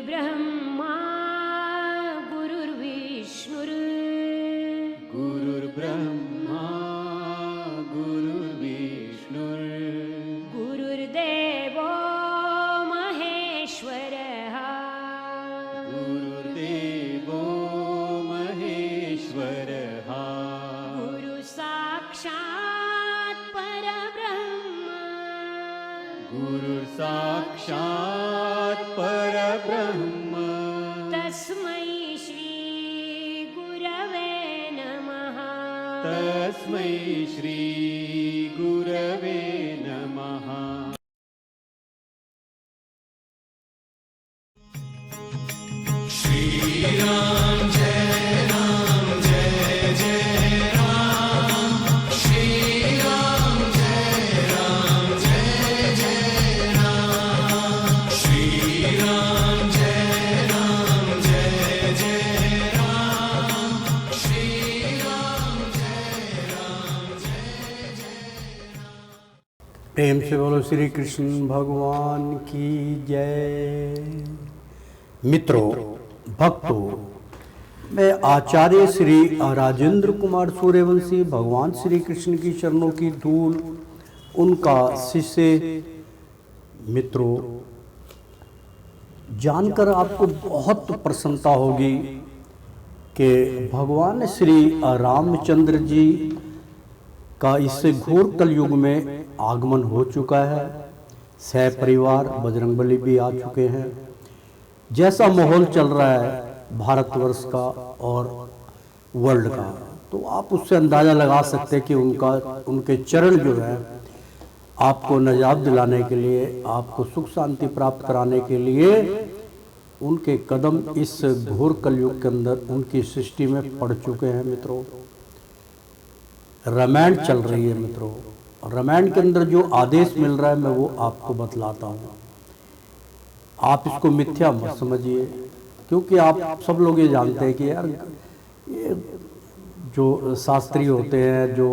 गुरुर्ब्रह्मा गुरुर्विष्णुर् गुरुर्ब्रह्मा गुरुर्विष्णुर् गुरुर्देवो महेश्वरः गुरुर्देवो महेश्वरः गुरु साक्षात् परब्रह्म गुरुर्साक्षात् परब्रह्म तस्मै श्री गुरवे नमः तस्मै श्री गुरवे नमः। प्रेम से बोलो श्री कृष्ण भगवान की जय। मित्रों, भक्तों, मैं आचार्य श्री राजेंद्र कुमार सूर्यवंशी भगवान श्री कृष्ण की चरणों की धूल उनका शिष्य। मित्रों, जानकर आपको बहुत प्रसन्नता होगी कि भगवान श्री रामचंद्र जी का इस घोर कलयुग में आगमन हो चुका है। सह परिवार बजरंगबली भी आ चुके हैं। जैसा माहौल चल रहा है भारतवर्ष का और वर्ल्ड का, तो आप उससे अंदाज़ा लगा सकते हैं कि उनके चरण जो है आपको नजात दिलाने के लिए, आपको सुख शांति प्राप्त कराने के लिए उनके कदम इस घोर कलयुग के अंदर उनकी सृष्टि में पड़ चुके हैं। मित्रों, रामायण चल रही है। मित्रों, रामायण के अंदर जो आदेश मिल रहा है मैं वो आपको बतलाता हूँ। आप इसको मिथ्या मत समझिए, क्योंकि आप सब लोग ये जानते हैं कि यार ये जो शास्त्री होते हैं, जो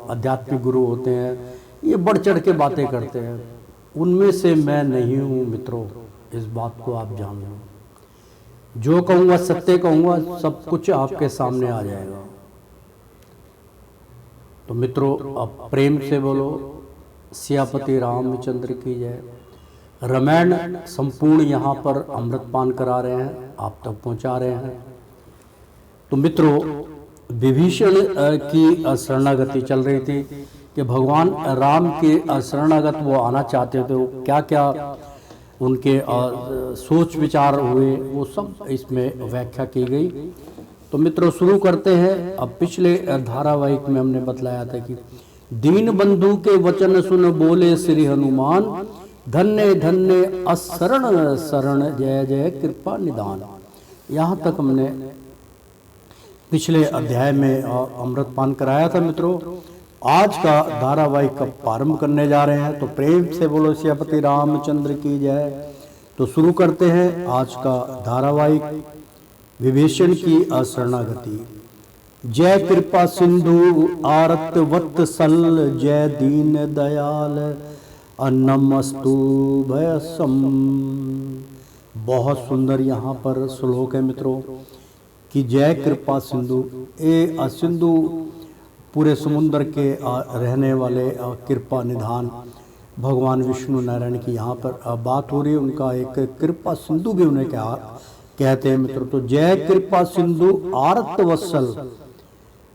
आध्यात्मिक गुरु होते हैं, ये बढ़ चढ़ के बातें करते हैं। उनमें से मैं नहीं हूँ। मित्रों, इस बात को आप जान लो। जो कहूँगा सत्य कहूँगा, सब कुछ आपके सामने आ जाएगा। तो मित्रों, अब प्रेम से बोलो सियापति रामचंद्र की जय। रामायण संपूर्ण यहाँ पर अमृतपान करा रहे हैं, आप तक पहुँचा रहे हैं। तो मित्रों, विभीषण की शरणागति चल रही थी कि भगवान राम के शरणागत वो आना चाहते थे। वो क्या क्या उनके सोच विचार हुए वो सब इसमें व्याख्या की गई। तो मित्रों, शुरू करते हैं। अब पिछले धारावाहिक में हमने बतलाया था कि दीन बंधु के वचन सुन बोले श्री हनुमान, धन्य धन्य असरण शरण जय जय कृपा निदान। यहाँ तक हमने पिछले अध्याय में अमृतपान कराया था। मित्रों, आज का धारावाहिक का प्रारंभ करने जा रहे हैं। तो प्रेम से बोलो सियापति रामचंद्र की जय। तो शुरू करते हैं आज का धारावाहिक, विभीषण की शरणागति। जय कृपा सिंधु आरत वत्सल, जय दीन दयाल नमस्तु भयसम। बहुत सुंदर यहाँ पर श्लोक है मित्रों कि जय कृपा सिंधु। ए सिंधु पूरे समुद्र के रहने वाले कृपा निधान भगवान विष्णु नारायण की यहाँ पर बात हो रही है। उनका एक कृपा सिंधु भी उन्हें कहते हैं। मित्रों, तो जय कृपा सिंधु आरत वत्सल,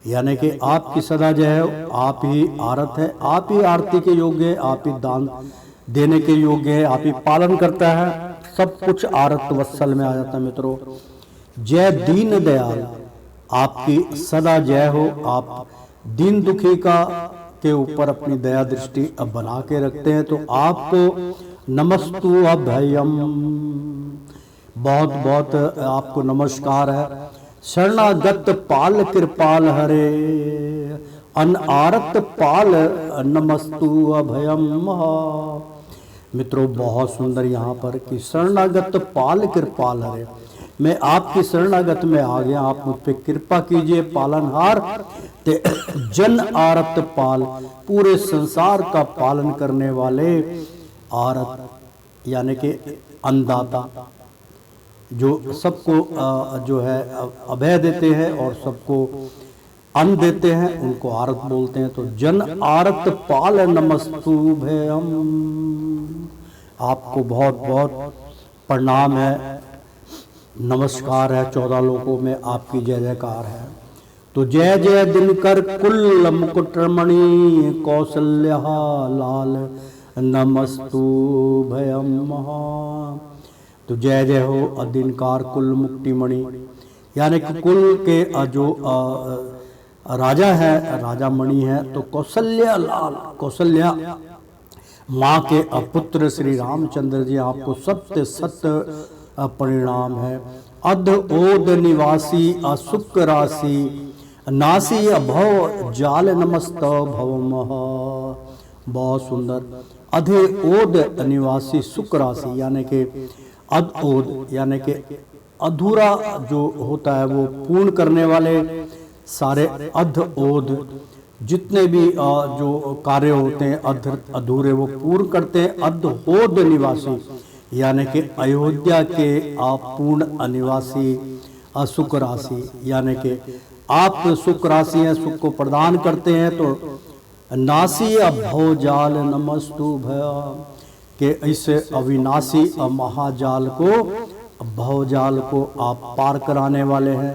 यानी कि आपकी सदा जय है, आप ही आरत है, आप ही आरती के योग्य है, आप ही दान देने के योग्य है, आप ही पालन करता है। सब कुछ आरत वत्सल में आ जाता है। मित्रों, जय दीन दयाल, आपकी सदा जय हो। आप दीन दुखी का के ऊपर अपनी दया दृष्टि अब बना के रखते हैं। तो आपको नमस्तु अभयम, बहुत बहुत आपको नमस्कार है। शरणागत पाल कृपाल हरे, अनारत पाल नमस्तु अभयम। मित्रों, बहुत सुंदर यहाँ पर कि शरणागत पाल कृपाल हरे, मैं आपकी शरणागत में आ गया, आप मुझ पे कृपा कीजिए पालनहार। ते जन आरत पाल, पूरे संसार का पालन करने वाले आरत यानी कि अन्नदाता। जो सबको जो है अभय देते हैं और सबको अन्न देते हैं, उनको आरत बोलते हैं। तो जन आरत पाल नमस्तुभ्यम, आपको बहुत बहुत प्रणाम है, नमस्कार है, 14 लोकों में आपकी जय जयकार है। तो जय जय दिनकर कुल मुकुटमणि कौसल्या लाल नमस्तुभ्यम महा। तो जय जय हो दिनकार कुल मुक्तिमणि, यानी कि कुल के जो राजा है, राजा मणि है, तो कौशल्या लाल, कौशल्या माँ के पुत्र श्री रामचंद्र जी, आपको सत्य सत्य परिणाम है। अध ओद निवासी असुक राशि नासी भव जाल नमस्त भवमः, बहुत सुंदर। अधे ओद निवासी सुक राशि, यानी कि अध ओद यानी कि अधूरा जो होता है वो पूर्ण करने वाले सारे अध ओद, जितने भी जो कार्य होते हैं अधूरे वो पूर्ण करते हैं। अध ओद निवासी यानी कि अयोध्या के पूर्ण निवासी सुख राशि, यानी कि आप सुख राशि हैं, सुख को प्रदान करते हैं। तो नासी भवजाल नमस्तुभ्य, के इस अविनाशी महाजाल को, भवजाल को आप पार कराने वाले हैं।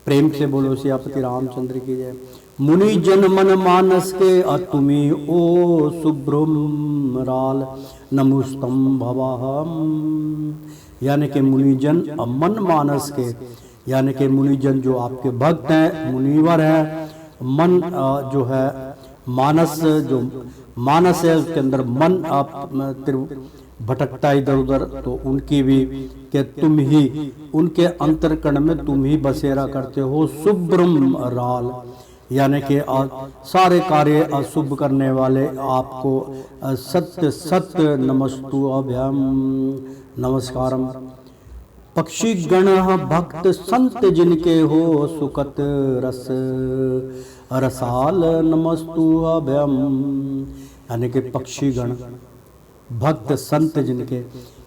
प्रेम से बोलो सियापति रामचंद्र की जय। मुनि जन मन मानस के तुम्ही ओ सुब्रह्मराल नमुस्तम भवाहम, यानी कि मुनिजन मन मानस के, यानी कि मुनिजन जो आपके भक्त हैं, मुनिवर हैं। मन जो है मानस, जो मानस है उसके अंदर मन आप भटकता इधर उधर, तो उनकी भी कि तुम ही उनके अंतरकण में तुम ही बसेरा करते हो। सुब्रह्म राल, यानी कि सारे कार्य अशुभ करने वाले आपको सत्य सत्य नमस्तु अभ्यम नमस्कारम। पक्षी गण भक्त संत जिनके हो सुखत रस रसाल नमस्तु अभ्यम, यानी कि पक्षी गण भक्त संत जिनके,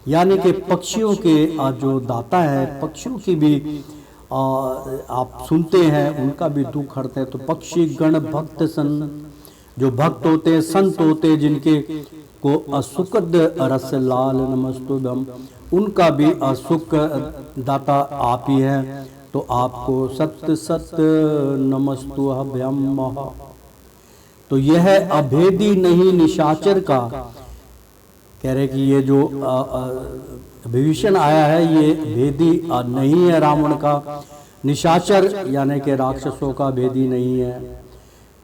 यानी कि पक्षियों के जो दाता है, पक्षियों की भी आप सुनते हैं, उनका भी दुख हरते हैं। तो पक्षी गण भक्त संत, जो भक्त होते हैं, संत होते हैं, जिनके को असुखद रस लाल नमस्तुभ्यम, उनका भी असुख दाता आप ही हैं। तो आपको सत्य सत्य नमस्तु अभ्यम। तो यह अभेदी नहीं निशाचर का, कह रहे कि ये जो विभीषण आया है ये भेदी नहीं है रावण का, निशाचर यानी कि राक्षसों का भेदी नहीं है,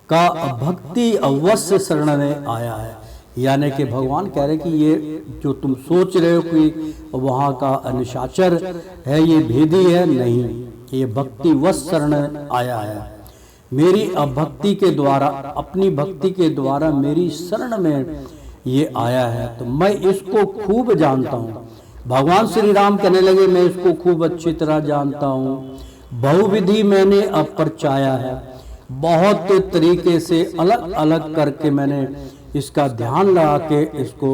का भक्ति अवश्य शरण में आया है। यानी कि भगवान कह रहे कि ये जो तुम सोच रहे हो कि वहाँ का निशाचर है, ये भेदी है, नहीं, ये भक्ति वश शरण आया है। मेरी भक्ति के द्वारा, अपनी भक्ति के द्वारा मेरी शरण में ये आया है, तो मैं इसको खूब जानता हूँ। भगवान श्री राम कहने लगे मैं इसको खूब अच्छी तरह जानता हूँ। बहुविधि मैंने अपरचाया है, बहुत तरीके से अलग अलग करके मैंने इसका ध्यान लगा के इसको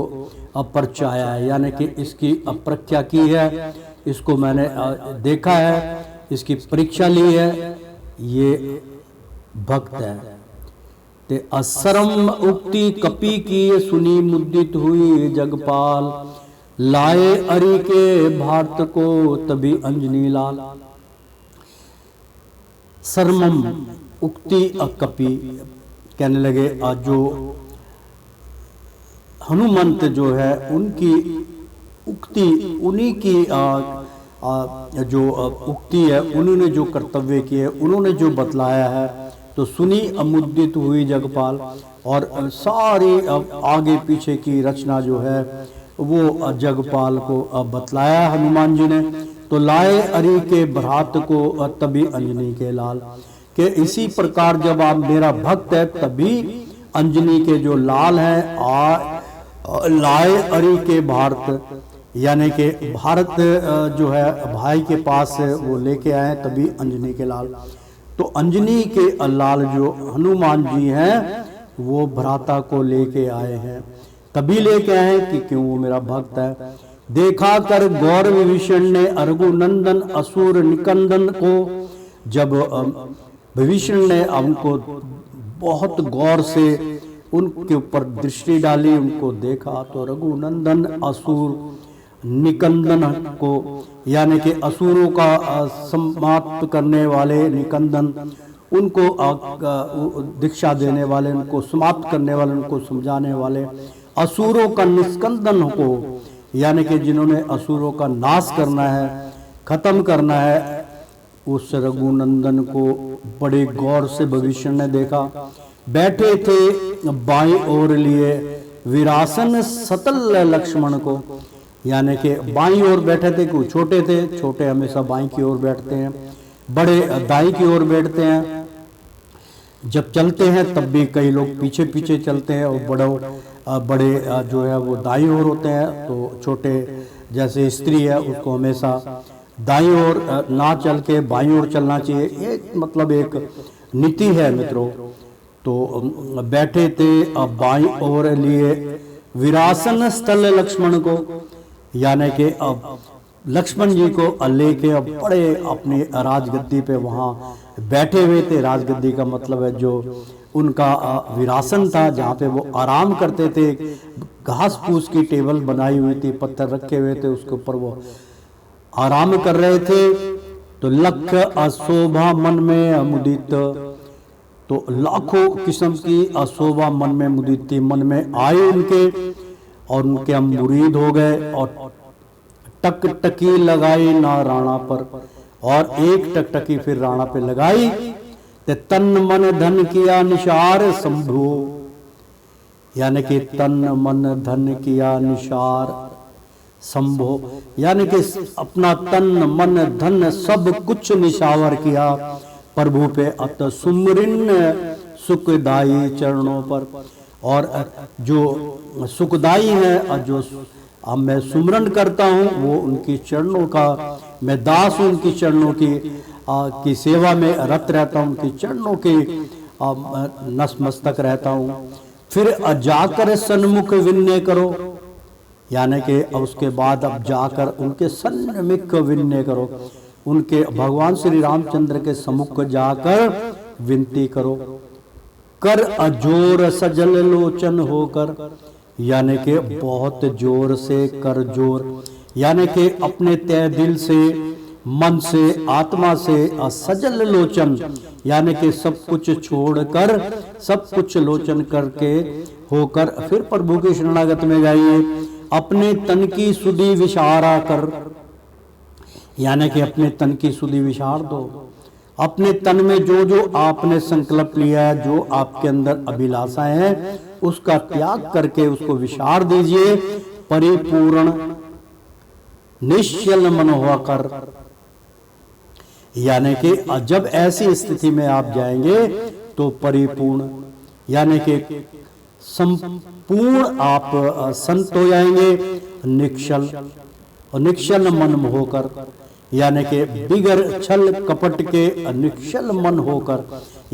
अपरचाया है, यानी कि इसकी अपरख्या की है, इसको मैंने देखा है, इसकी परीक्षा ली है, ये भक्त है। ते असरम उक्ति कपि की सुनी मुद्दित हुई जगपाल, लाए अरि के भारत को तभी अंजनी लाल। सरमम उक्ति कपि कहने लगे जो हनुमंत जो है उनकी उक्ति, उन्हीं की जो उक्ति है, उन्होंने जो कर्तव्य किए, उन्होंने जो बतलाया है, तो सुनी अमुदित हुई जगपाल। और सारी आगे पीछे की रचना जो है वो जगपाल को बतलाया हनुमान जी ने। तो लाए अरि के भ्रात को तभी अंजनी के लाल, के इसी प्रकार जब आप मेरा भक्त है तभी अंजनी के जो लाल हैं लाए अरि के भारत, यानी कि भारत जो है भाई के पास वो लेके आए तभी अंजनी के लाल। तो अंजनी के लाल जो हनुमान जी हैं वो भ्राता को लेके आए हैं, तभी लेके आए कि क्यों वो मेरा भक्त है। देखा कर गौर विभीषण ने रघुनंदन असुर निकंदन को। जब विभीषण ने उनको बहुत गौर से उनके ऊपर दृष्टि डाली, उनको देखा, तो रघुनंदन असुर निकंदन को, यानी कि असुरों का समाप्त करने वाले निकंदन, उनको दीक्षा देने वाले, उनको समाप्त करने वाले, उनको समझाने वाले, असुरों का निस्कंदन को, यानी कि जिन्होंने असुरों का नाश करना है, खत्म करना है, उस रघुनंदन को बड़े गौर से विभीषण ने देखा। बैठे थे बाईं ओर लिए विरासन सतल लक्ष्मण को, यानी कि बाईं ओर बैठे थे। क्यों? छोटे थे, छोटे हमेशा बाईं की ओर बैठते हैं, बड़े दाईं की ओर बैठते हैं। जब चलते हैं तब भी कई लोग पीछे पीछे चलते हैं, और बड़े जो है वो दाईं ओर होते हैं। तो छोटे जैसे स्त्री है उसको हमेशा दाईं ओर ना चल के बाईं ओर चलना चाहिए, ये मतलब एक नीति है मित्रों। तो बैठे थे बाईं ओर लिए विरासन स्थल लक्ष्मण को, यानी कि अब लक्ष्मण जी को लेके अब बड़े अपनी राजगद्दी पे वहाँ बैठे हुए थे। राजगद्दी का मतलब है जो उनका विरासन था, जहाँ पे वो आराम करते थे। घास फूस की टेबल बनाई हुई थी, पत्थर रखे हुए थे, उसके ऊपर वो आराम कर रहे थे। तो लख अशोभा मन में मुदित, तो लाखों किस्म की अशोभा मन में मुदित थी, मन में आए उनके, और उनके हम मुरीद हो गए। और टकटकी लगाई ना राणा पर, और एक टकटकी फिर राणा पे लगाई। ते तन मन धन किया निशार शंभु, यानी कि तन मन धन किया निशार शंभो, यानी कि अपना तन मन धन सब कुछ निशावर किया प्रभु पे। अत सुमरिन सुखदाई चरणों पर, और जो सुखदाई है और जो अब मैं सुमरन करता हूँ वो उनकी चरणों का, मैं दास हूँ उनकी चरणों की सेवा में रत रहता हूँ, उनकी चरणों की नतमस्तक रहता हूँ। फिर जाकर सन्मुख विनय करो, यानी कि उसके बाद अब जाकर उनके सन्मुख विनय करो, उनके भगवान श्री रामचंद्र के सम्मुख जाकर विनती करो। कर अजोर सजल लोचन होकर, यानी कि बहुत जोर से कर जोर, यानी कि अपने तय दिल से, मन से, आत्मा से, सजल लोचन, यानी कि सब कुछ छोड़कर, सब कुछ लोचन करके होकर फिर प्रभु की शरणागत में जाइए। अपने तन की सुधि विशारा कर, यानी कि अपने तन की सुधि विशार दो। अपने तन में जो जो आपने संकल्प लिया है, जो आपके अंदर अभिलाषाएं हैं, उसका त्याग करके उसको विशार दीजिए। परिपूर्ण निश्चल मन हुआ कर, यानी कि जब ऐसी स्थिति में आप जाएंगे तो परिपूर्ण, यानी कि संपूर्ण आप संत हो जाएंगे। निश्चल, और निश्चल मन होकर, यानी कि बिगर छल कपट के निश्चल मन होकर,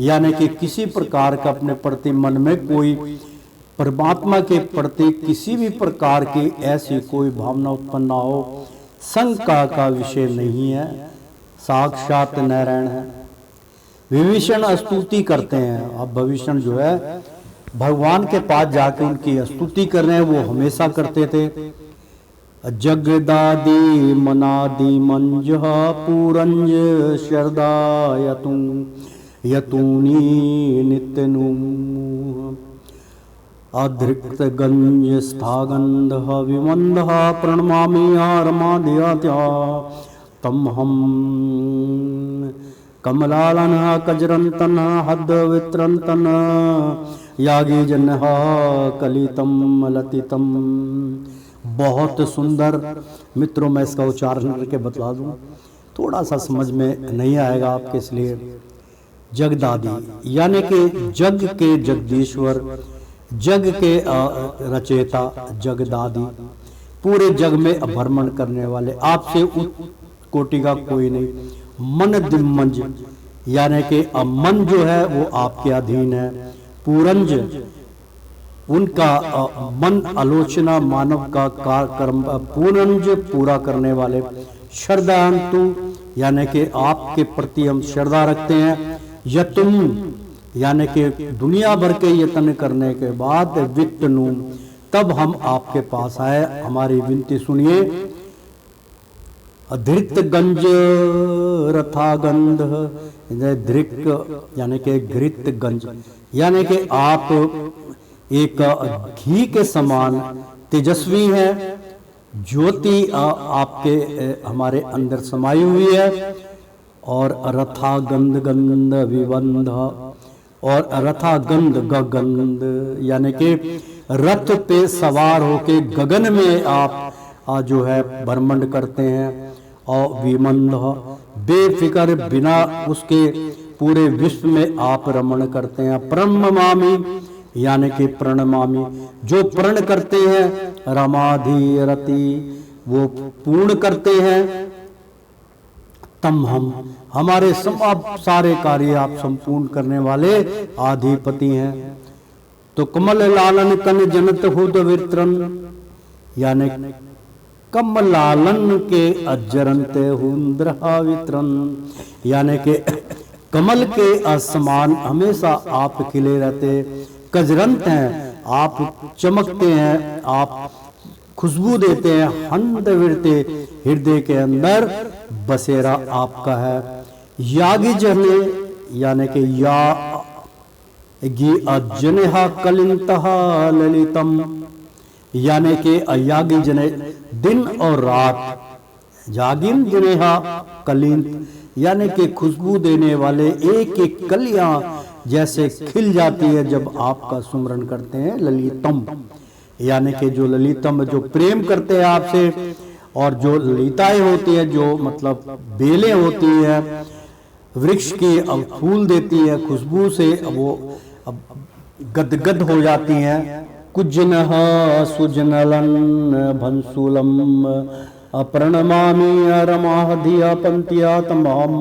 यानी कि किसी प्रकार का अपने प्रति मन में कोई परमात्मा के प्रति किसी भी प्रकार की ऐसी कोई भावना उत्पन्न ना हो, शंका का विषय नहीं है, साक्षात नारायण है। विभीषण स्तुति करते हैं। अब विभीषण जो है भगवान के पास जाके उनकी स्तुति कर रहे हैं, वो हमेशा करते थे। जगदादि मनादि मंज पूरंज शरदा यतूनी नित्यनु अधृक्त गंज स्थागंध विमंद प्रणमामि रमाद्यात्या तम हम कमलालन कजरंतन हद वित्रंतन यागी जन कलितम लतितम। बहुत सुंदर मित्रों, मैं इसका उच्चारण करके बतला दूं, थोड़ा सा समझ में नहीं आएगा आपके, इसलिए जगदादि यानी कि जग के जगदीश्वर, जग के रचयिता, जगदादि, पूरे जग में भ्रमण करने वाले, आपसे उच्च कोटि का कोई नहीं। मन दिमंज, यानी कि मन जो है वो आपके अधीन है। पूरंज उनका मन आलोचना मानव का कर्म पूर्णंज पूरा करने वाले श्रद्धांतु यानी कि आपके प्रति हम श्रद्धा रखते हैं। यतुम यानी कि दुनिया भर के यत्न करने के बाद वित्तनु तब हम आपके पास आए, हमारी विनती सुनिए। धृत गंज रथागंध धृक यानी कि घृत गंज यानी कि आप एक घी के समान तेजस्वी हैं, ज्योति आपके हमारे अंदर समाई हुई है। और रथा गंध गंध विबंध और रथा गंध गगंध यानी कि रथ पे सवार होके गगन में आप जो है भ्रमण करते हैं। और विमंध बेफिक्र बिना उसके पूरे विश्व में आप रमण करते हैं। प्रणमामि यानी कि प्रणमामि जो प्रण करते हैं, रमाधि रति वो पूर्ण करते हैं। तम हम हमारे सारे कार्य आप संपूर्ण करने वाले आधिपति हैं। तो कमल लालन कन जनत हुद वित्रन यानी कमल लालन के अजरंत हुंद्रहा वित्रन यानी कि कमल के असमान हमेशा आप खिले रहते, कजरंत हैं, आप चमकते हैं, आप खुशबू देते हैं। हंद विरते हृदय के अंदर बसेरा आपका है। यागी जने यानी कि या अजनेहा कलिंतहा ललितम यानी कि अयागी जने दिन और रात, यागिन जनेहा कलिंत यानी कि खुशबू देने वाले एक एक कलियां जैसे खिल जाती है जब आपका सुमरण करते हैं। ललितम यानी कि जो ललितम जो प्रेम करते हैं आपसे, और जो ललिताएं होती है जो मतलब बेलें होती है वृक्ष की, अब फूल देती है खुशबू से, वो अब गदगद हो जाती हैं। कुजनः सुजनलन भंसुलम प्रणमामि रमाधिया पंक्तिया तमाम।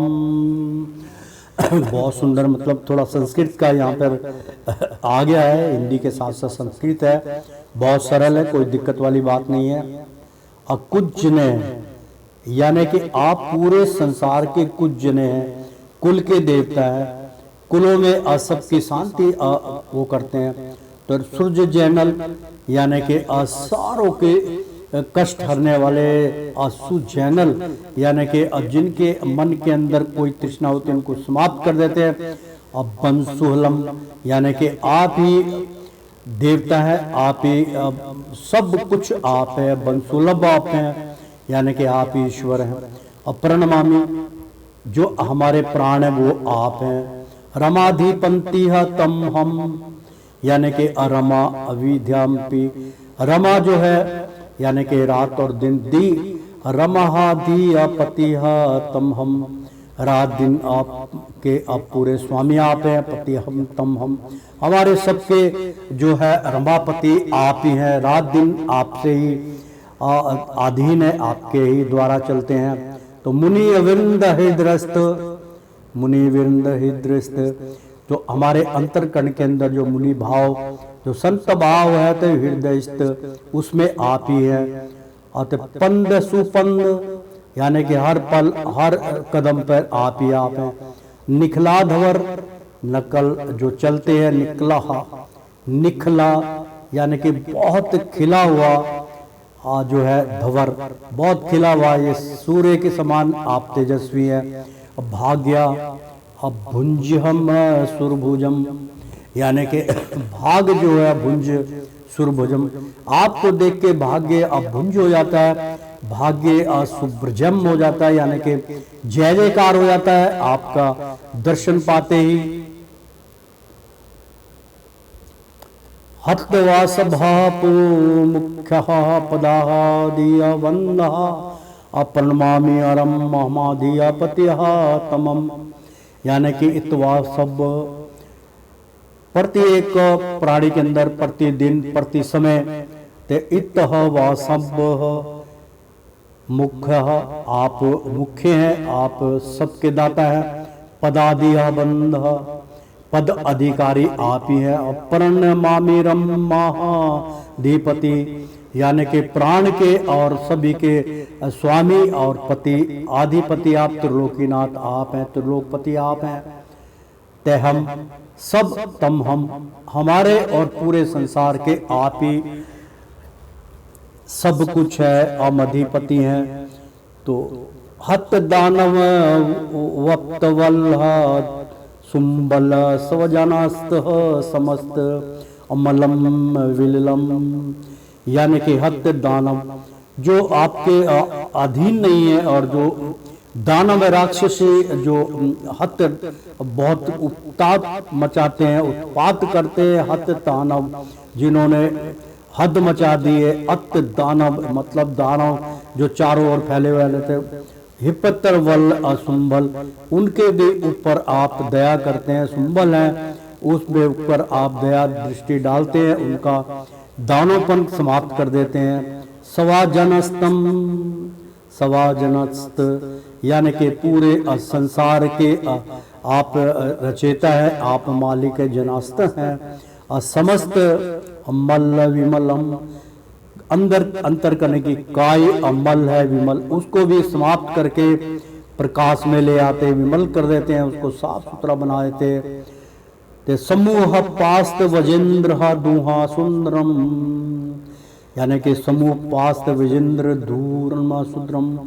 बहुत सुंदर, मतलब थोड़ा संस्कृत का यहाँ पर आ गया है, हिंदी के साथ साथ संस्कृत है, बहुत सरल है, कोई दिक्कत वाली बात नहीं है। अकुज्जने यानी कि आप पूरे संसार के कुज्जने हैं, कुल के देवता है, कुलों में असब की शांति वो करते हैं। तो सूर्य जैनल यानी कि सारों के कष्ट हरने वाले, असुजैनल यानी कि जिनके मन के अंदर कोई तृष्णा होती है उनको समाप्त कर देते हैं। अब बंसुहलम यानी कि आप ही देवता है, आप ही सब कुछ आप है, बंसुलभ आप हैं यानी कि आप ही ईश्वर हैं। और प्रणमामि जो हमारे प्राण है वो आप हैं। रमाधिपंती तम हम यानी कि अरमा अविद्याम्पि, रमा जो है यानी कि रात और दिन, दी रमहाधि पतिहा तम हम, रात दिन आपके आप पूरे स्वामी आप हैं, पति हम तम हम, हमारे सबके जो है रमापति आप ही हैं, रात दिन आपसे ही अधीन है, आपके ही द्वारा चलते हैं। तो मुनि वृंद हृदयस्थ, मुनि वृंद हृदयस्थ जो हमारे अंतरकण के अंदर जो मुनि भाव जो संत भाव है तो हृदयस्थ उसमें आप ही है। अत पंद सुपंद यानी कि हर पल हर कदम पर आप ही आप हैं। निखला धवर नकल जो चलते हैं, निकला निखला यानी कि बहुत खिला हुआ जो है धवर, बहुत खिला हुआ, ये सूर्य के समान आप तेजस्वी हैं। भाग्या अब भुंज हम सुरभुजम यानी कि भाग जो है भुंज सुरभुजम, आपको देख के भाग्य अब भुंज हो जाता है, भाग्य सुब्रजम हो जाता है यानी कि जय जयकार हो जाता है आपका दर्शन पाते ही। हत्वा सभापो मुख्य पदादिया वंदा अपरणमामि अरम महमाधिया पतिहा तमम यानी कि इतवा सब प्रत्येक प्राणी के अंदर प्रतिदिन प्रति समय ते इतः व सब मुख्य आप मुख्य हैं, आप सबके दाता है। पदादिया बंध पद अधिकारी आप ही हैं। प्रणमामि महाधिपति, यानी कि प्राण के और सभी के स्वामी और पति आधिपति आप, त्रिलोकीनाथ आप हैं, त्रिलोकपति आप हैं। ते हम सब तम हम, हमारे और पूरे संसार के आप ही सब कुछ है, हम अधिपति हैं। तो हत दानव वक्त वल्लभ सुंबल स्वजनास्त समस्त अमलम विललम, यानी कि हत दानव जो आपके अधीन नहीं है, और जो दानव राक्षसी जो हत बहुत उत्पात मचाते हैं, उत्पात करते हैं, हत दानव जिन्होंने हद मचा दी है। अत दानव मतलब दानव जो चारों ओर फैले हुए थे। हिपतर वल असुंबल, उनके भी ऊपर आप दया करते हैं, सुंबल हैं उसके ऊपर आप दया दृष्टि डालते हैं, उनका दानोपन समाप्त कर देते हैं। सवाजनस्तम, सवाजनस्त यानी कि पूरे संसार के आप रचेता है, आप मालिक जनास्त हैं। समस्त मल्ल विमलम, अंदर अंतर करने की काय अमल है विमल, उसको भी समाप्त करके प्रकाश में ले आते, विमल कर देते हैं, उसको साफ सुथरा बना देते। ते समूह पास्त वजेंद्र दूहा सुंदरम, यानी कि समूह पास्त वजेंद्र धूर्म सुंदरम,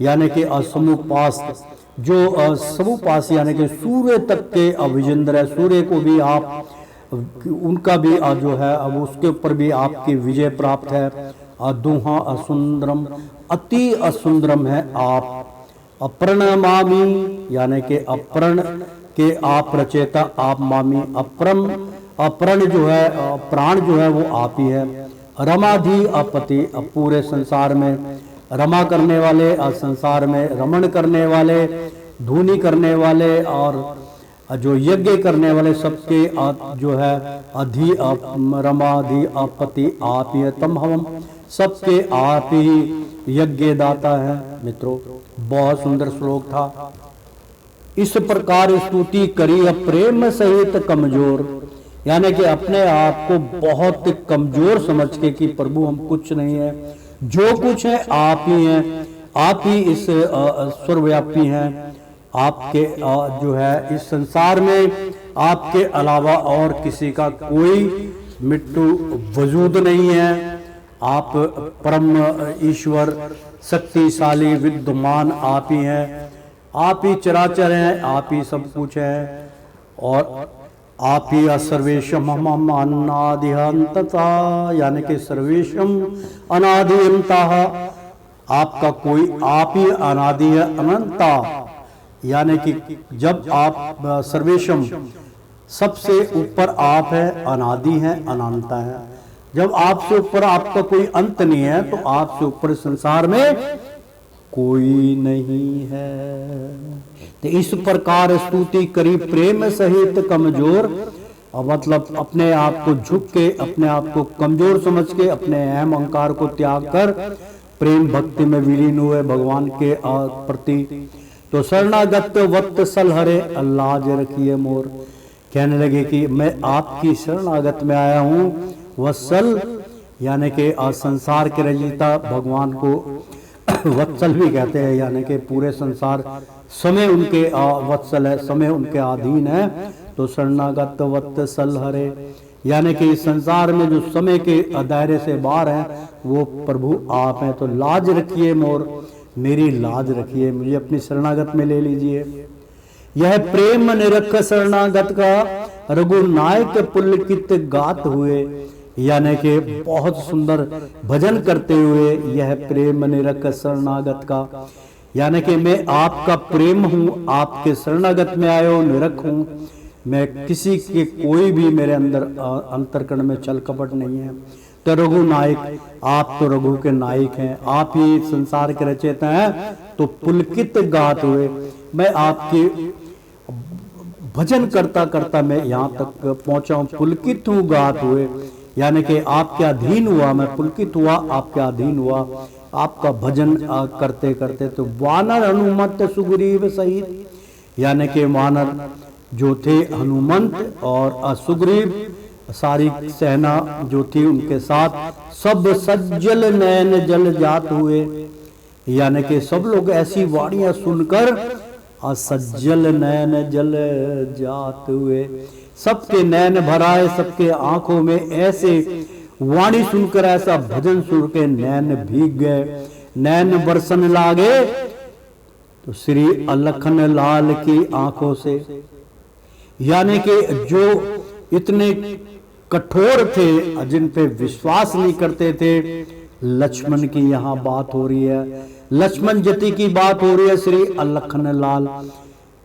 यानी कि असमूह पास्त जो समूह पास यानी कि सूर्य तक के अविजेंद्र है, सूर्य को भी आप उनका भी जो है अब उसके ऊपर भी आपकी विजय प्राप्त है। दुहा असुंदरम, अति असुंदरम है आप। अप्रणमामि यानी कि अप्रण के आप रचेता आप मामी, अप्रम अप्रण जो है प्राण जो है वो आप ही है। रमाधि अपति, पूरे संसार में रमा करने वाले, संसार में रमण करने वाले, धूनी करने वाले और जो यज्ञ करने वाले सबके जो है अधि रमाधि अपति आप ही है। तम हम सबके आप ही यज्ञ दाता है। मित्रों बहुत सुंदर श्लोक था। इस प्रकार स्तुति करी प्रेम सहित कमजोर, यानी कि अपने आप को बहुत कमजोर समझ के कि प्रभु हम कुछ नहीं है, जो कुछ है आप ही हैं, आप ही इस सर्वव्यापी हैं। आपके जो है इस संसार में आपके अलावा और किसी का कोई मिट्टू वजूद नहीं है। आप परम ईश्वर शक्तिशाली विद्यमान आप ही हैं, आप ही चराचर हैं, आप ही सब कुछ है, और आप ही सर्वेशम हम अनादिहंतता, यानी कि सर्वेशम अनादिहंता, आपका कोई आप ही अनादि है, अनंता, यानी कि जब आप सर्वेशम सबसे ऊपर आप है, अनादि है, अनंता है। जब आपसे ऊपर आपका कोई अंत नहीं है तो आपसे ऊपर संसार में कोई नहीं है। तो इस प्रकार स्तुति करी प्रेम सहित कमजोर, मतलब अपने आप को झुक के, अपने आप को कमजोर समझ के, अपने अहम अहंकार को त्याग कर प्रेम भक्ति में विलीन हुए भगवान के प्रति। तो शरणागत वक्त सल हरे अल्लाह रखिए मोर, कहने लगे कि मैं आपकी शरणागत में आया हूँ। वत्सल यानी कि संसार के रचयिता भगवान को वत्सल भी कहते हैं, यानी कि पूरे संसार समय उनके वत्सल है, समय उनके अधीन है। तो शरणागत वत्सल हरे, यानी कि इस संसार में जो समय के दायरे से बाहर है वो प्रभु आप हैं। तो लाज रखिए मोर, मेरी लाज रखिए, मुझे अपनी शरणागत में ले लीजिए। यह प्रेम निरख शरणागत का रघुनायक पुलकित गात हुए, यानी कि बहुत सुंदर भजन करते हुए यह प्रेम निरख शरणागत का, यानी कि मैं आपका प्रेम हूँ, आपके शरणागत में आयो निरख हूँ, मैं किसी के कोई भी मेरे अंदर अंतरकरण में छल कपट नहीं है। तो रघु नायक, आप तो रघु के नायक हैं, आप ही संसार के रचयिता हैं। तो पुलकित गात हुए, मैं आपके भजन करता करता मैं यहाँ तक पहुंचा हूँ। पुलकित हूँ गात हुए, यानी कि आपके अधीन हुआ, मैं पुलकित हुआ, आपके अधीन हुआ, आपका भजन करते करते। तो वानर हनुमत सुग्रीव सहित, यानी कि वानर जो थे हनुमंत और सुग्रीव, सारी सेना जो थी उनके साथ, सब सज्जल नैन जल जात हुए, यानी कि सब लोग ऐसी वाणियां सुनकर असज्जल नैन जल जात हुए, सबके नैन भराए, सबके आंखों में ऐसे वाणी सुनकर, ऐसा भजन सुन के नैन भीग गए, नैन बरसन लागे। तो श्री अलखन लाल की आंखों से, यानी कि जो इतने कठोर थे, जिन पे विश्वास नहीं करते थे, लक्ष्मण की यहाँ बात हो रही है, लक्ष्मण जति की बात हो रही है। श्री अलखन लाल,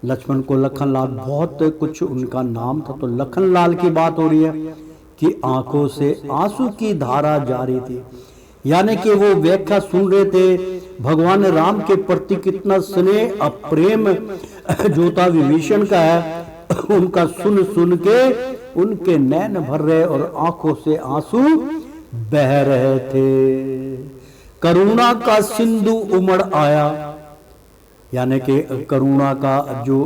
लक्ष्मण को लखन लाल बहुत कुछ उनका नाम था, तो लखन लाल की बात हो रही है कि आंखों से आंसू की धारा जारी थी, यानी कि वो व्याख्या सुन रहे थे भगवान राम के प्रति कितना स्नेह प्रेम जो था विभीषण का है, उनका सुन सुन के उनके नैन भर रहे और आंखों से आंसू बह रहे थे। करुणा का सिंधु उमड़ आया, यानी कि करुणा का जो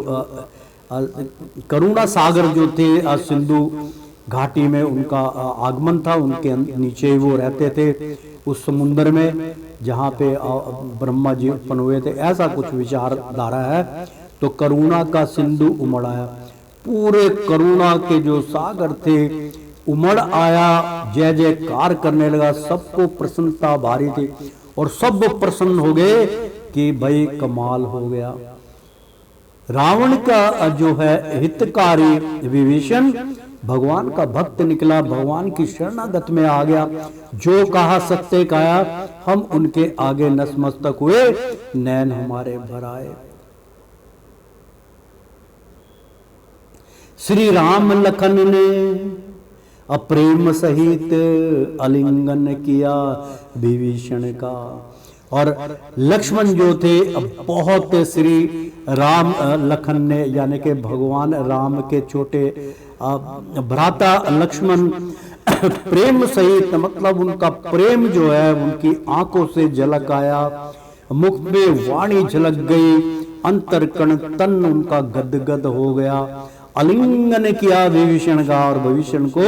करुणा सागर जो थे, सिंधु घाटी में उनका आगमन था, उनके नीचे वो रहते थे उस समुद्र में जहाँ पे ब्रह्मा जी उत्पन्न हुए थे, ऐसा कुछ विचारधारा है। तो करुणा का सिंधु उमड़ आया, पूरे करुणा के जो सागर थे उमड़ आया, जय जयकार करने लगा, सबको प्रसन्नता भारी थी और सब प्रसन्न हो गए कि भाई कमाल हो गया। रावण का जो है हितकारी विभीषण भगवान का भक्त निकला, भगवान की शरणागत में आ गया, जो कहा सत्य कहा, हम उनके आगे नतमस्तक हुए, नैन हमारे भर आए। श्री राम लखन ने अप्रेम सहित आलिंगन किया विभीषण का, और लक्ष्मण जो थे बहुत श्री राम लखन ने, यानी कि भगवान राम के छोटे भ्राता लक्ष्मण प्रेम सहित, मतलब उनका प्रेम जो है उनकी आंखों से झलक आया, मुख में वाणी झलक गई, अंतर कण तन उनका गदगद हो गया, आलिंगन किया विभीषण का और विभीषण को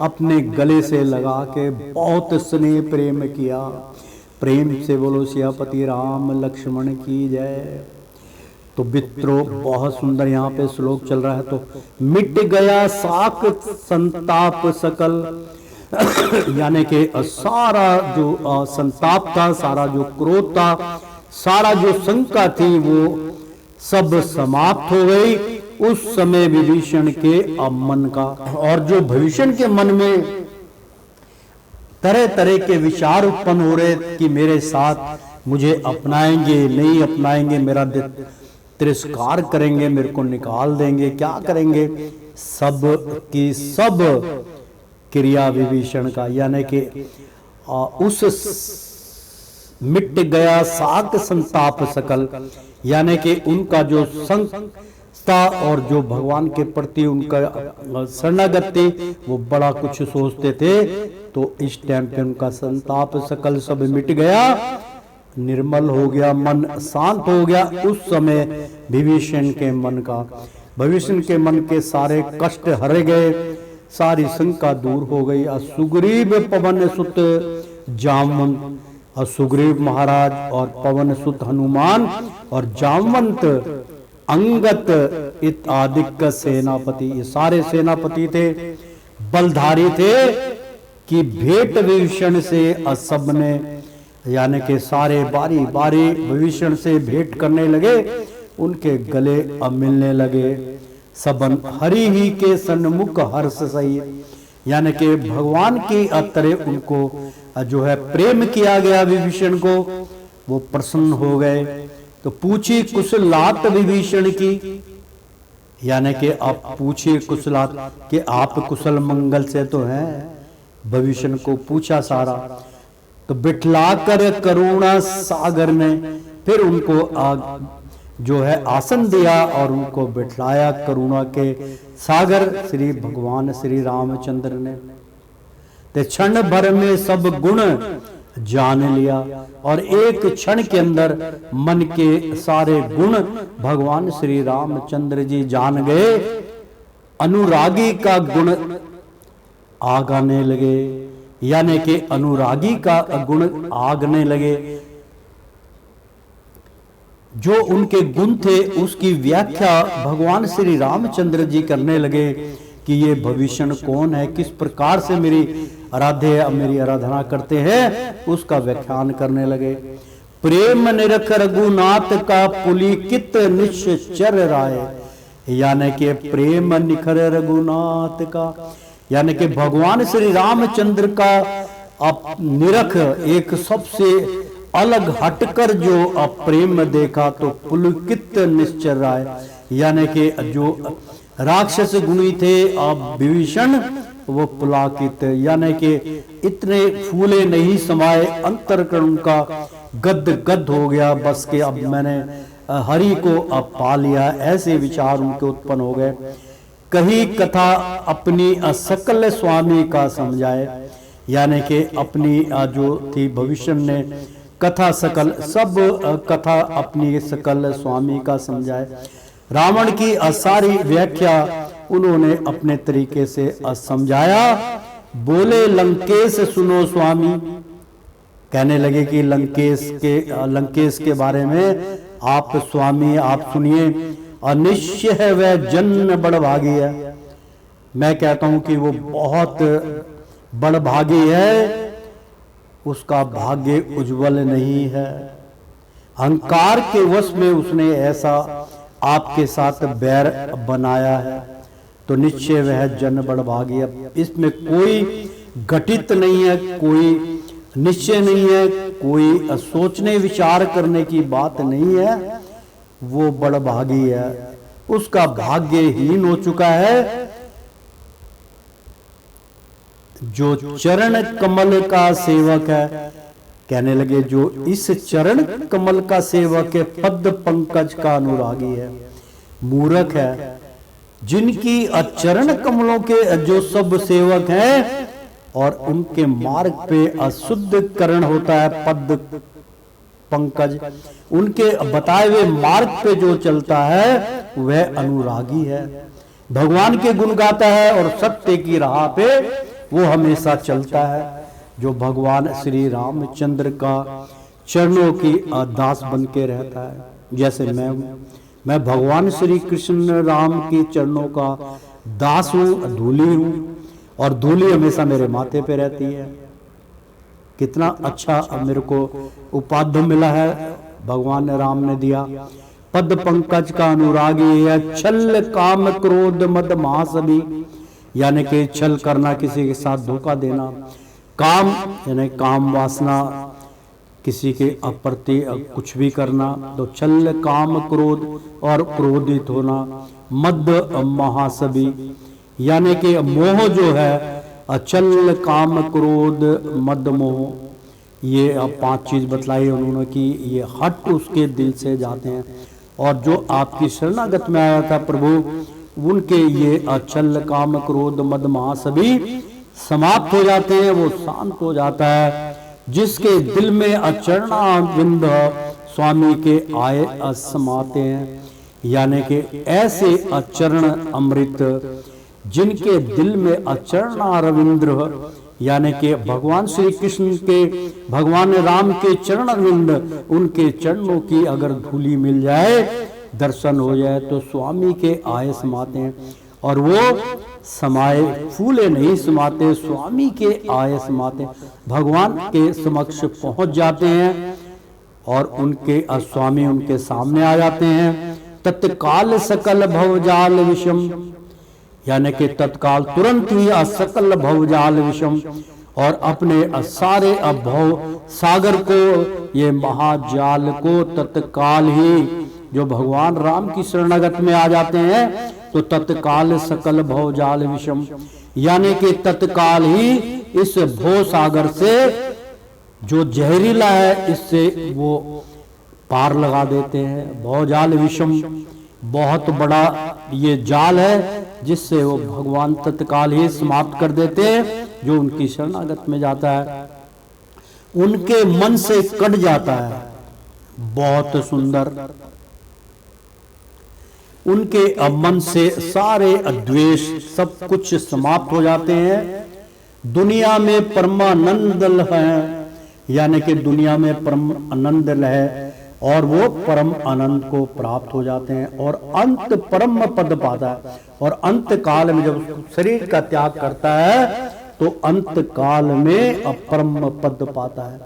अपने गले से लगा के बहुत स्नेह प्रेम किया। प्रेम से बोलो सियापति राम लक्ष्मण की जय। तो मित्रों बहुत सुंदर यहाँ पे श्लोक चल रहा है। तो मिट गया साक संताप सकल, यानी कि सारा जो संताप था, सारा जो क्रोध था, सारा जो शंका थी, वो सब समाप्त हो गई उस समय विभीषण के मन का। और जो विभीषण के मन में तरह तरह के विचार उत्पन्न हो रहे कि मेरे साथ मुझे अपनाएंगे नहीं अपनाएंगे, मेरा तिरस्कार करेंगे, मेरे को निकाल देंगे, क्या करेंगे, सब की सब क्रिया विभीषण का, यानी कि उस मिट गया साक संताप सकल, यानी कि उनका जो संता और जो भगवान के प्रति उनका शरणागत थे वो बड़ा कुछ सोचते थे। तो इस टाइम पे उनका संताप सकल सब मिट गया, निर्मल हो गया, मन शांत हो गया। उस समय विभीषण के मन का, विभीषण के मन के सारे कष्ट हरे गए, सारी शंका दूर हो गई। सुग्रीव पवन सुत जामवंत, और सुग्रीव महाराज और पवन सुत हनुमान और जामवंत अंगत इत्यादिक सेनापति, ये सारे सेनापति थे, बलधारी थे कि भेंट विभीषण से सब ने, यानी कि सारे बारी बारी विभीषण से भेंट करने लगे, उनके गले अब मिलने लगे। सबन हरि ही के सन्मुख हर्ष सही, यानी कि भगवान की तरह उनको जो है प्रेम किया गया विभीषण को, वो प्रसन्न हो गए। तो पूछी कुशलात विभीषण की, यानी कि आप पूछिए कुशलात कि आप कुशल मंगल से तो हैं, विभीषण को पूछा सारा। तो बिठला कर करुणा सागर ने फिर उनको जो है आसन दिया और उनको बिठलाया करुणा के सागर श्री भगवान श्री रामचंद्र ने। ते क्षण भर में सब गुण जान लिया, और एक क्षण के अंदर मन के सारे गुण भगवान श्री रामचंद्र जी जान गए। अनुरागी का गुण आगाने लगे, यानी कि अनुरागी का गुण आगने लगे। जो उनके गुण थे उसकी व्याख्या भगवान श्री रामचंद्र जी करने लगे कि ये भविष्य कौन है, किस प्रकार से मेरी आराधना करते हैं, उसका व्याख्यान करने लगे। प्रेम निरख रघुनाथ का पुलिकित निश्चर राय, यानी कि प्रेम निखर रघुनाथ का, यानी कि भगवान श्री रामचंद्र का निरख एक सबसे अलग हटकर जो प्रेम देखा तो पुलकित निश्चर राय, यानी कि जो राक्षस गुणी थे विभीषण वो पुलाकित, यानी कि इतने फूले नहीं समाये, अंतरकरण का गद गद हो गया, बस के अब मैंने हरि को अब पा लिया, ऐसे विचार उनके उत्पन्न हो गए। कही कथा अपनी सकल स्वामी का समझाए, यानी कि अपनी जो थी भविष्य ने कथा सकल सब कथा अपनी सकल स्वामी का समझाए। रावण की सारी व्याख्या उन्होंने अपने तरीके से समझाया। बोले लंकेश सुनो स्वामी, कहने लगे कि लंकेश के बारे में आप स्वामी आप सुनिए। अनिश्चय है वह जन बड़भागी है, मैं कहता हूं कि वो बहुत बड़भागी है, उसका भाग्य उज्जवल नहीं है। अहंकार के वश में उसने ऐसा आपके साथ बैर बनाया है, तो निश्चय वह जन बड़भागी है। इसमें कोई घटित नहीं है, कोई निश्चय नहीं है, कोई सोचने विचार करने की बात नहीं है, वो बड़भागी है, उसका भाग्य हीन हो चुका है। जो चरण कमल का सेवक है, कहने लगे जो इस चरण कमल का सेवक है, पद पंकज का अनुरागी है, मूर्ख है। जिनकी चरण कमलों के जो सब सेवक हैं और उनके मार्ग पे अशुद्ध करण होता है, पद पंकज, उनके बताए हुए मार्ग पे जो चलता है वह अनुरागी है, भगवान के गुण गाता है और सत्य की राह पे वो हमेशा चलता है। जो भगवान श्री रामचंद्र का चरणों की दास बन के रहता है, जैसे मैं भगवान श्री कृष्ण राम की चरणों का दास हूँ, धूली हूँ, और धूली हमेशा मेरे माथे पे रहती है। कितना अच्छा मेरे को उपाध्याय मिला है, भगवान राम ने दिया। पद पंकज का अनुरागी है, छल काम क्रोध मद महासभी, यानी कि छल करना, किसी के साथ धोखा देना, काम यानी काम वासना, किसी के अप्रति कुछ भी करना, तो छल काम क्रोध और क्रोधित होना। मद महासभी, यानी कि मोह जो है, अचल काम क्रोध मद मोह, ये अब 5 चीज बतलाई उन्होंने कि ये हट उसके दिल से जाते हैं। और जो आपकी शरणागत में आया था प्रभु, उनके ये अचल काम क्रोध मद महासभी समाप्त हो जाते हैं, वो शांत हो जाता है। जिसके दिल में अचरणाविंद स्वामी के आए समाते हैं, यानी कि ऐसे अचरण अमृत जिनके दिल में अचरणारविंद्र, यानी कि भगवान श्री कृष्ण के, भगवान राम के चरण अरविंद, उनके चरणों की अगर धूली मिल जाए, दर्शन हो जाए, तो स्वामी के आए समाते हैं। और वो समाये, फूले नहीं समाते, स्वामी के आए समाते, भगवान के समक्ष पहुंच जाते हैं और उनके स्वामी उनके सामने आ जाते हैं। तत्काल सकल भवजाल विषम, यानी कि तत्काल तुरंत ही सकल भवजाल विषम, और अपने सारे भव सागर को, ये महाजाल को तत्काल ही, जो भगवान राम की शरणागत में आ जाते हैं तो तत्काल सकल भवजाल विषम, यानी कि तत्काल ही इस भव सागर से जो जहरीला है, इससे वो पार लगा देते हैं। भवजाल विषम बहुत बड़ा ये जाल है, जिससे वो भगवान तत्काल ही समाप्त कर देते हैं जो उनकी शरणागत में जाता है। उनके मन से कट जाता है। बहुत सुंदर। उनके मन से सारे द्वेष सब कुछ समाप्त हो जाते हैं। दुनिया में परमानंद है, यानी कि दुनिया में परम आनंद है और वो परम आनंद को प्राप्त हो जाते हैं और अंत परम पद पाता है। और अंत काल में जब शरीर का त्याग करता है तो अंत काल में अपरम पद पाता है,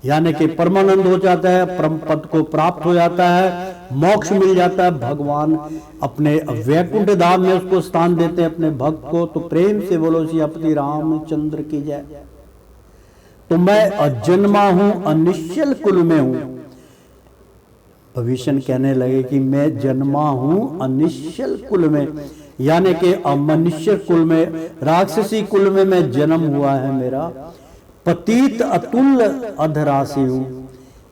यानी कि परमानंद हो जाता है, परम पद को प्राप्त हो जाता है, मोक्ष मिल जाता है। भगवान अपने वैकुंठ धाम में उसको स्थान देते हैं अपने भक्त को। तो प्रेम से बोलो सियापति रामचंद्र की जय। तो मैं अजन्मा हूं, अनिश्चल कुल में हूं। भविष्य कहने लगे कि मैं जन्मा हूं अनिश्चल कुल में, यानी कि मनुष्य कुल में, राक्षसी कुल में मैं जन्म हुआ है मेरा। पतित अतुल अधरासी हूं,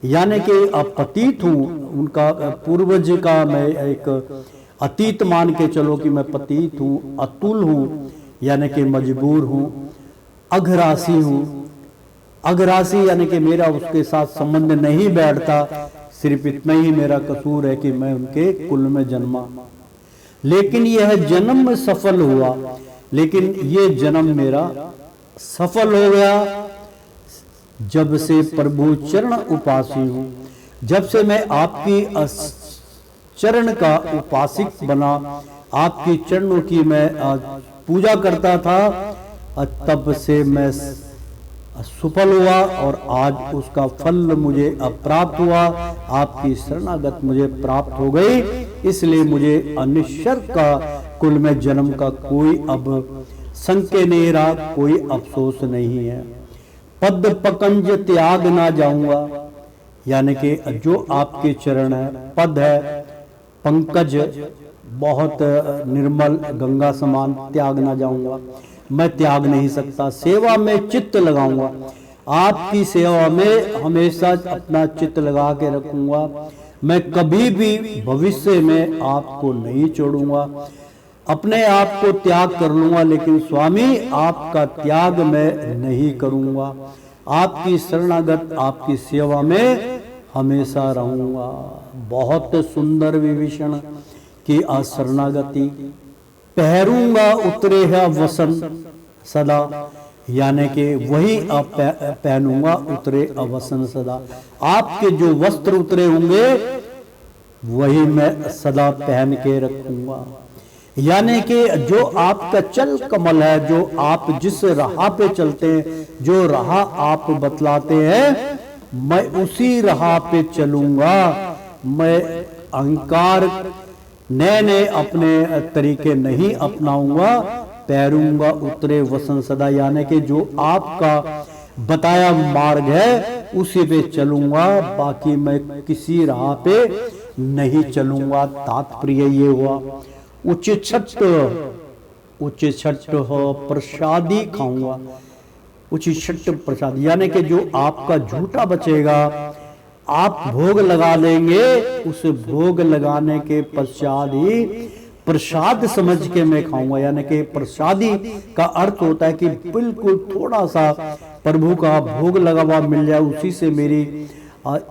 यानी कि अपतीत हूं। उनका पूर्वज का मैं एक अतीत मान के चलो कि मैं पतित हूं, अतुल हूं, यानी कि मजबूर हूं। अघरासी हूं, अघरासी यानी कि मेरा उसके साथ संबंध नहीं बैठता। सिर्फ इतना ही मेरा कसूर है कि मैं उनके कुल में जन्मा, लेकिन यह जन्म सफल हुआ। लेकिन ये जन्म मेरा सफल हो गया जब से प्रभु चरण उपासी हूं, जब से मैं आपकी चरण का उपासिक बना, आपकी चरणों की मैं पूजा करता था, तब से मैं सफल हुआ और आज उसका फल मुझे प्राप्त हुआ। आपकी शरणागत मुझे प्राप्त हो गई, इसलिए मुझे अनिश्चर का कुल में जन्म का कोई अब संकेत नहीं रहा, कोई अफसोस नहीं है। पद पकंज त्याग ना जाऊंगा, यानी कि जो आपके चरण है, पद है, पंकज बहुत निर्मल गंगा समान, त्याग ना जाऊंगा, मैं त्याग नहीं सकता। सेवा में चित्त लगाऊंगा, आपकी सेवा में हमेशा अपना चित्त लगा के रखूंगा। मैं कभी भी भविष्य में आपको नहीं छोड़ूंगा, अपने आप को त्याग कर लूंगा, लेकिन स्वामी आपका त्याग मैं नहीं करूंगा। आपकी शरणागत, आपकी सेवा में हमेशा रहूंगा। बहुत सुंदर विभीषण की शरणागति। पहरूंगा उतरे है वसन सदा, यानी कि वही आप पहनूंगा उतरे अवसन सदा। आपके जो वस्त्र उतरे होंगे वही मैं सदा पहन के रखूंगा, यानी कि जो आपका चल कमल है, जो आप जिस राह पे चलते हैं, जो राह आप बतलाते हैं, मैं उसी राह पे चलूंगा। मैं अहंकार नए नए अपने तरीके नहीं अपनाऊंगा। पैरूंगा उतरे वसन सदा, यानी कि जो आपका बताया मार्ग है उसी पे चलूंगा, बाकी मैं किसी राह पे नहीं चलूंगा। तात्पर्य ये हुआ उच्च छठ हो प्रसादी खाऊंगा। उच्च छठ प्रसाद, यानी कि जो आपका झूठा बचेगा आप भोग लगा लेंगे, उस भोग लगाने के पश्चात ही प्रसाद समझ के मैं खाऊंगा। यानी कि प्रसादी का अर्थ होता है कि बिल्कुल थोड़ा सा प्रभु का भोग लगा हुआ मिल जाए, उसी से मेरी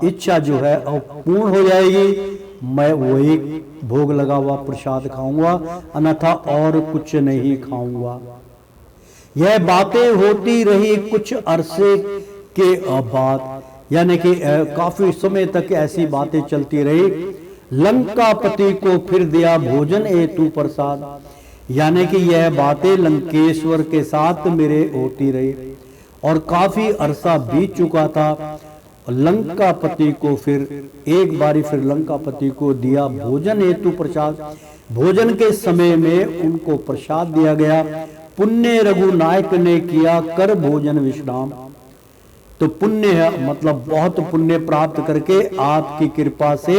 इच्छा जो है पूर्ण हो जाएगी। मैं वही भोग लगा हुआ प्रसाद खाऊंगा, अन्यथा और कुछ नहीं खाऊंगा। यह बातें होती रही कुछ अरसे के बाद, यानी कि काफी समय तक ऐसी बातें चलती रही। लंकापति को फिर दिया भोजन हेतु प्रसाद, यानी कि यह बातें लंकेश्वर के साथ मेरे होती रही और काफी अरसा बीत चुका था। लंकापति को फिर एक बारी फिर लंकापति को दिया भोजन हेतु प्रसाद। भोजन के समय में उनको प्रसाद दिया गया। पुण्य रघुनायक ने किया कर भोजन विश्राम। तो पुण्य है मतलब बहुत पुण्य प्राप्त करके आपकी कृपा से,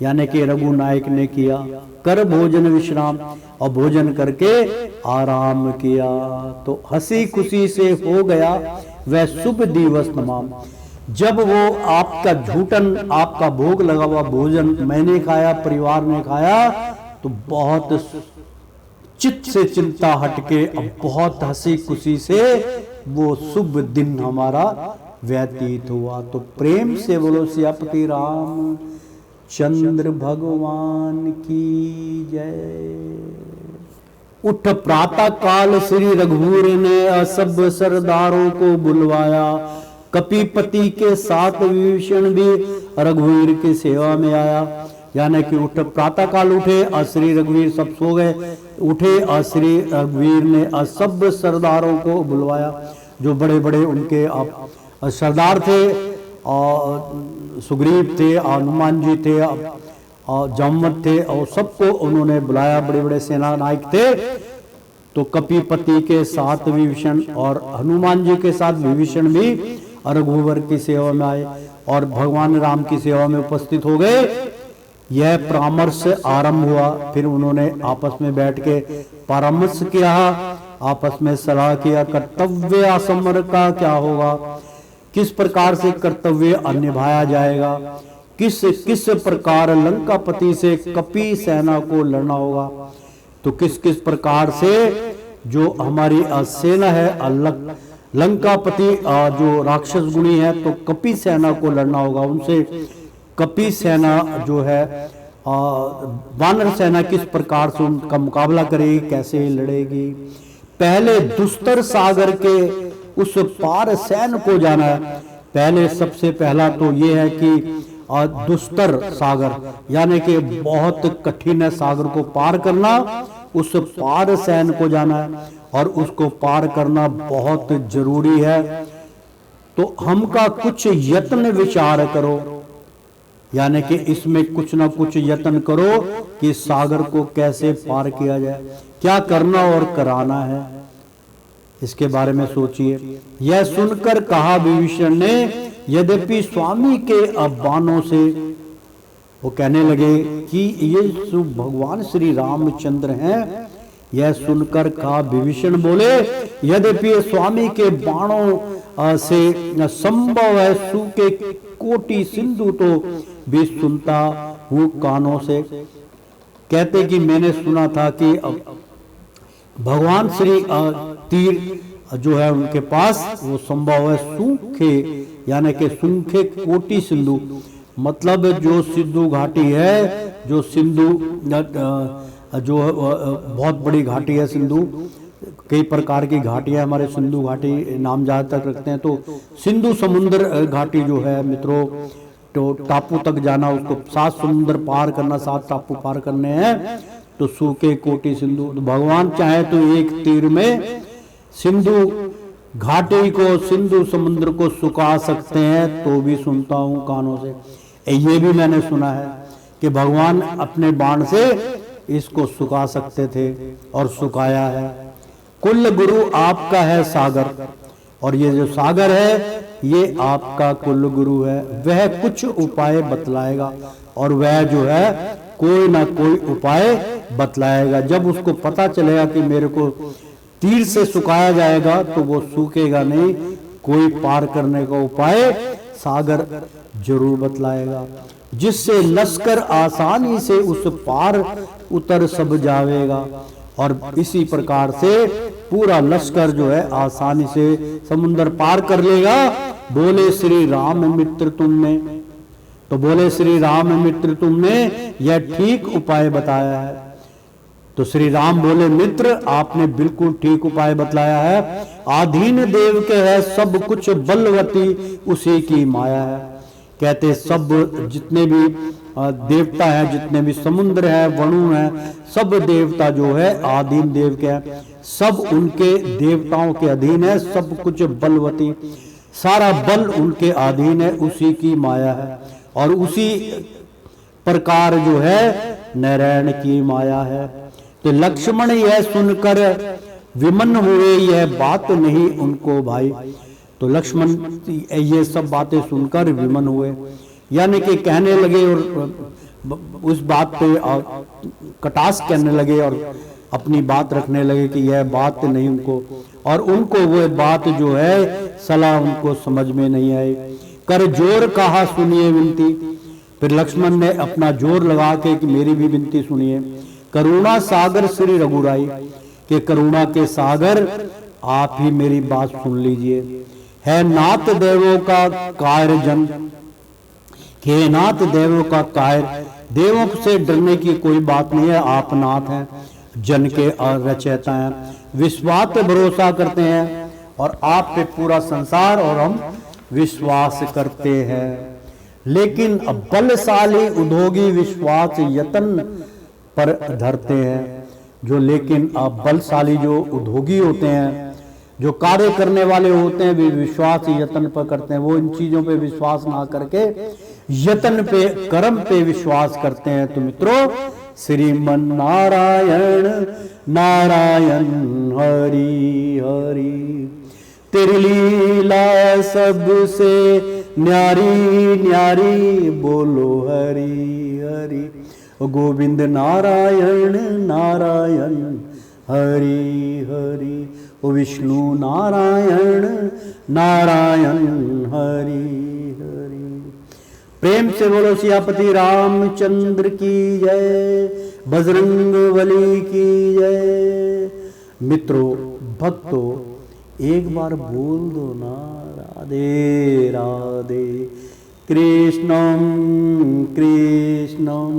यानी कि रघुनायक ने किया कर भोजन विश्राम और भोजन करके आराम किया। तो हंसी खुशी से हो गया वह शुभ दिवस तमाम। जब वो आपका झूठन, आपका भोग लगा हुआ भोजन मैंने खाया, परिवार ने खाया, तो बहुत चित्त से चिंता हटके अब बहुत हंसी खुशी से वो शुभ दिन हमारा व्यतीत हुआ। तो प्रेम से बोलो सियापति राम चंद्र भगवान की जय। उठ प्रातः काल श्री रघुवीर ने सब सरदारों को बुलवाया, कपीपति के साथ विभीषण भी रघुवीर की सेवा में आया। यानी कि उठ प्रातः काल उठे और श्री रघुवीर सब सो गए, उठे और श्री रघुवीर ने सब सरदारों को बुलवाया, जो बड़े बड़े उनके सरदार थे, और सुग्रीव थे, हनुमान जी थे, और जामवंत थे, और सबको उन्होंने बुलाया, बड़े बड़े सेना नायक थे। तो कपीपति के साथ विभीषण और हनुमान जी के साथ विभीषण भी रघुवर की सेवा में आए और भगवान राम की सेवा में उपस्थित हो गए। यह परामर्श आरंभ हुआ। फिर उन्होंने आपस में बैठ के परामर्श किया, आपस में सलाह किया, कर्तव्य असमर का क्या होगा, किस प्रकार से कर्तव्य निभाया जाएगा, किस किस प्रकार लंकापति से कपी सेना को लड़ना होगा, तो किस किस प्रकार से जो हमारी सेना है लंकापति जो राक्षस गुणी है, तो कपी सेना को लड़ना होगा उनसे। कपी सेना जो है वानर सेना किस प्रकार से उनका मुकाबला करेगी, कैसे लड़ेगी। पहले दुस्तर सागर के उस पार सैन को जाना है। पहले सबसे पहला तो ये है कि दुस्तर सागर यानी कि बहुत कठिन है सागर को पार करना, उस पार सैन को जाना है और उसको पार करना बहुत जरूरी है। तो हमका कुछ यत्न विचार करो, यानी कि इसमें कुछ ना कुछ यत्न करो कि सागर को कैसे पार किया जाए, क्या करना और कराना है, इसके बारे में सोचिए। यह सुनकर कहा विभीषण ने, यद्यपि स्वामी के बाणों से, वो कहने लगे कि ये भगवान श्री रामचंद्र हैं। यह सुनकर कहा विभीषण बोले, यद्यपि स्वामी के बाणों से संभव है, सूखे कोटि सिंधु तो भी सुनता हूँ कानों से। कहते कि मैंने सुना था कि भगवान श्री तीर जो है उनके पास वो संभव है सूखे, यानी कि सूखे कोटि सिंधु, मतलब जो सिंधु घाटी है, जो सिंधु जो बहुत बड़ी घाटी है सिंधु, कई प्रकार की घाटियां हमारे सिंधु घाटी नाम जहाँ तक रखते हैं। तो सिंधु समुद्र घाटी जो है मित्रों, तो टापू तक जाना, उसको 7 समुद्र पार करना, 7 टापू पार करने हैं, तो सूखे कोटि सिंधु। तो भगवान चाहे तो एक तीर में सिंधु घाटी को, सिंधु समुद्र को सुखा सकते हैं, तो भी सुनता हूँ कानों से। ये भी मैंने सुना है कि भगवान अपने बाण से इसको सुखा सकते थे और सुखाया है। कुल गुरु आपका है सागर, और ये जो सागर है ये आपका कुल गुरु है, वह कुछ उपाय बतलाएगा, और वह जो है कोई ना कोई उपाय बतलाएगा। जब उसको पता चलेगा कि मेरे को तीर से सुखाया जाएगा तो वो सूखेगा नहीं, कोई पार करने का उपाय सागर जरूर बतलाएगा, जिससे लश्कर आसानी से उस पार उतर सब जावेगा। और इसी प्रकार से पूरा लश्कर जो है आसानी से समुद्र पार कर लेगा। बोले श्री राम मित्र तुमने, तो बोले श्री राम मित्र तुमने यह ठीक उपाय बताया है। तो श्री राम बोले, मित्र आपने बिल्कुल ठीक उपाय बतलाया है। आधीन देव के है सब कुछ, बलवती उसी की माया है। कहते सब जितने भी देवता है, जितने भी समुद्र है, वणु है, सब देवता जो है आधीन देव के है, सब उनके देवताओं के अधीन है। सब कुछ बलवती, सारा बल उनके अधीन है, उसी की माया है, और उसी प्रकार जो है नारायण की माया है। तो लक्ष्मण यह सुनकर विमन हुए, यह बात नहीं उनको भाई। तो लक्ष्मण ये सब बातें सुनकर विमन हुए, यानी कि कहने लगे और उस बात पे कटास करने लगे और अपनी बात रखने लगे कि यह बात नहीं उनको, और उनको वो बात जो है सलाह उनको समझ में नहीं आई। कर जोर कहा सुनिए विनती, फिर लक्ष्मण ने अपना जोर लगा के कि मेरी भी विनती सुनिए। करुणा सागर श्री रघुराई, के करुणा के सागर आप ही मेरी बात सुन लीजिए। है नाथ देवों का कायर जन, कि हे नाथ देवों का कायर, देवों से डरने की कोई बात नहीं है, आप नाथ हैं, जन के रचयिता हैं, विश्वास पे भरोसा करते हैं और आप पे पूरा संसार और हम विश्वास करते हैं। लेकिन अब बलशाली उद्योगी विश्वास यतन पर धरते हैं, जो लेकिन अब बलशाली जो उद्योगी होते हैं, जो कार्य करने वाले होते हैं, वे विश्वास यतन पर करते हैं। वो इन चीजों पे विश्वास ना करके यतन पे, कर्म पे विश्वास करते हैं। तो मित्रों, श्रीमन नारायण नारायण हरि हरि, तेरी लीला सबसे न्यारी न्यारी, बोलो हरि हरि। गोविंद नारायण नारायण हरि हरि, ओ विष्णु नारायण नारायण हरि हरि। प्रेम से बोलो सियापति रामचंद्र की जय, बजरंग बली की जय। मित्रों, भक्तों, एक बार बोल दो ना, राधे राधे, कृष्णम कृष्णम।